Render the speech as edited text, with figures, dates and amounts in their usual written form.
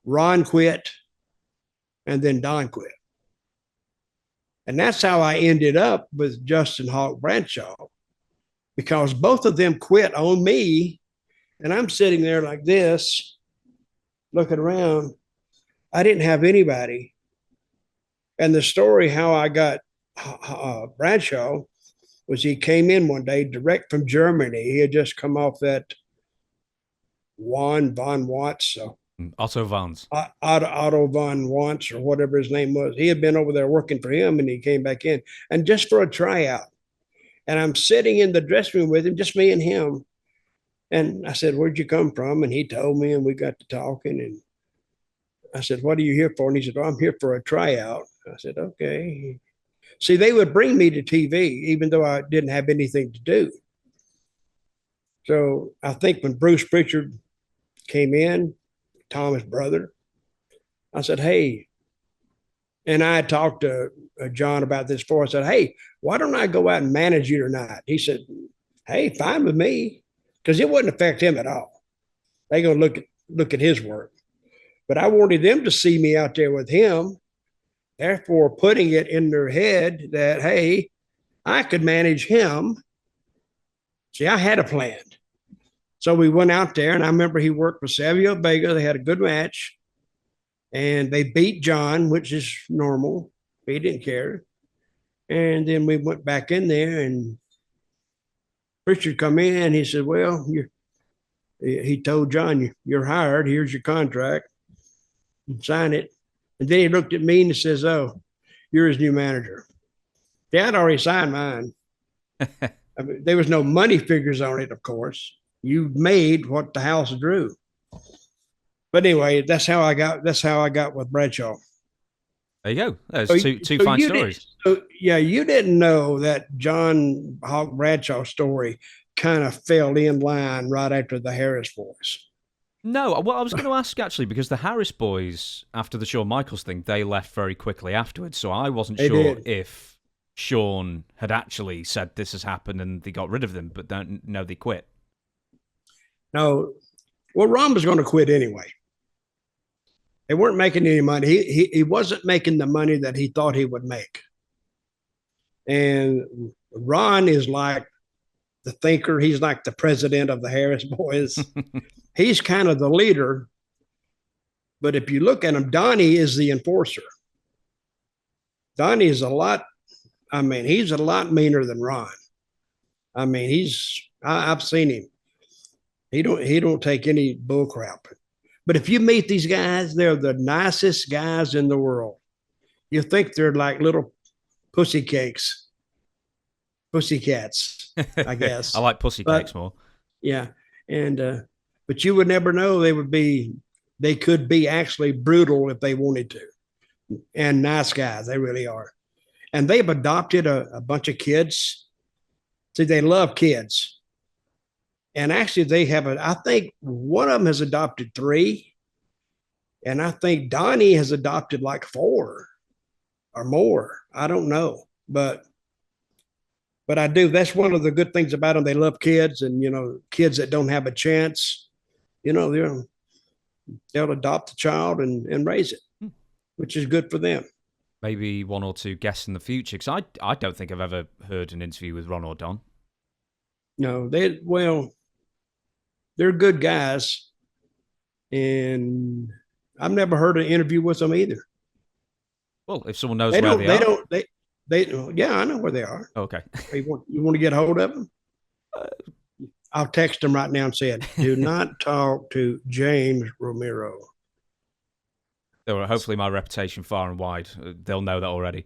Ron quit, and then Don quit. And that's how I ended up with Justin Hawk Bradshaw, because both of them quit on me. And I'm sitting there like this, looking around. I didn't have anybody. And the story how I got Bradshaw was he came in one day direct from Germany. He had just come off that Juan von Watts, Otto Vons. Otto von Watts, or whatever his name was. He had been over there working for him, and he came back in, and just for a tryout. And I'm sitting in the dressing room with him, just me and him. And I said, "Where'd you come from?" And he told me, and we got to talking. And I said, "What are you here for?" And he said, "Oh, I'm here for a tryout." I said, "Okay." See, they would bring me to TV, even though I didn't have anything to do. So I think when Bruce Pritchard came in, Tom's brother, I said, "Hey," and I talked to John about this before. I said, "Hey, why don't I go out and manage you tonight?" He said, "Hey, fine with me," because it wouldn't affect him at all. They gonna look at his work, but I wanted them to see me out there with him. Therefore, putting it in their head that, hey, I could manage him. See, I had a plan. So we went out there, and I remember he worked with Savio Vega. They had a good match, and they beat John, which is normal. He didn't care. And then we went back in there, and Richard come in. He said, "Well, he told John, you're hired. Here's your contract. Sign it." And then he looked at me and he says, "Oh, you're his new manager." Yeah, I'd already signed mine. I mean, there was no money figures on it, of course. You made what the house drew. But anyway, that's how I got with Bradshaw. There you go. There's two fine stories. Yeah, you didn't know that John Hawk Bradshaw story kind of fell in line right after the Harris boys. No, well, I was going to ask actually, because the Harris boys, after the Shawn Michaels thing, they left very quickly afterwards. So I wasn't sure if Shawn had actually said this has happened and they got rid of them, but no, they quit. No, well, Ron was going to quit anyway. They weren't making any money. He wasn't making the money that he thought he would make. And Ron is like the thinker. He's like the president of the Harris boys. He's kind of the leader. But if you look at him, Donnie is the enforcer. Donnie is he's a lot meaner than Ron. I mean, I've seen him. He don't take any bull crap. But if you meet these guys, they're the nicest guys in the world. You think they're like little pussycats, I guess. I like pussycakes more. Yeah. And, but you would never know they could be actually brutal if they wanted to. And nice guys, they really are. And they've adopted a bunch of kids. See, they love kids. And actually, I think one of them has adopted 3. And I think Donnie has adopted like 4 or more. I don't know. But I do. That's one of the good things about them. They love kids, and, kids that don't have a chance, they'll adopt a child and raise it, which is good for them. Maybe 1 or 2 guests in the future, because I don't think I've ever heard an interview with Ron or Don. No, they're good guys, and I've never heard an interview with them either. Well, if someone knows where they are. Yeah, I know where they are. Okay. You want to get a hold of them? I'll text them right now and say, "Do not talk to James Romero." Hopefully my reputation far and wide. They'll know that already.